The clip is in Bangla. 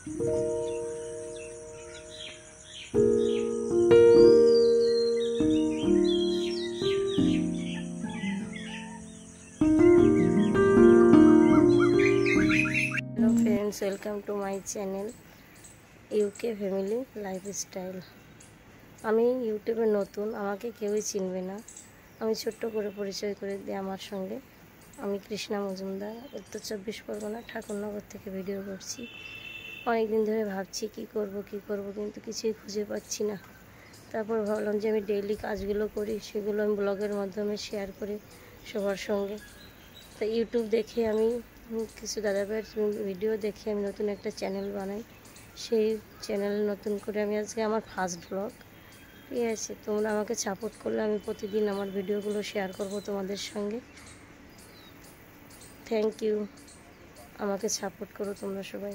Friends, welcome to my channel UK family lifestyle. আমি ইউটিউবে নতুন, আমাকে কেউই চিনবে না। আমি ছোট্ট করে পরিচয় করে দিই আমার সঙ্গে। আমি কৃষ্ণা মজুমদার, উত্তর 24 পরগনা ঠাকুরনগর থেকে ভিডিও করছি। অনেক দিন ধরে ভাবছি কি করব কিন্তু কিছুই খুঁজে পাচ্ছি না। তারপর ভাবলাম যে আমি ডেইলি কাজগুলো করি সেগুলো আমি ব্লগের মাধ্যমে শেয়ার করি সবার সঙ্গে। তো ইউটিউব দেখে আমি কিছু দাদাভাইয়ের ভিডিও দেখে আমি নতুন একটা চ্যানেল বানাই। সেই চ্যানেল নতুন করে আমি আজকে আমার ফার্স্ট ব্লগ, ঠিক আছে। তোমরা আমাকে সাপোর্ট করলে আমি প্রতিদিন আমার ভিডিওগুলো শেয়ার করব তোমাদের সঙ্গে। থ্যাংক ইউ, আমাকে সাপোর্ট করো তোমরা সবাই।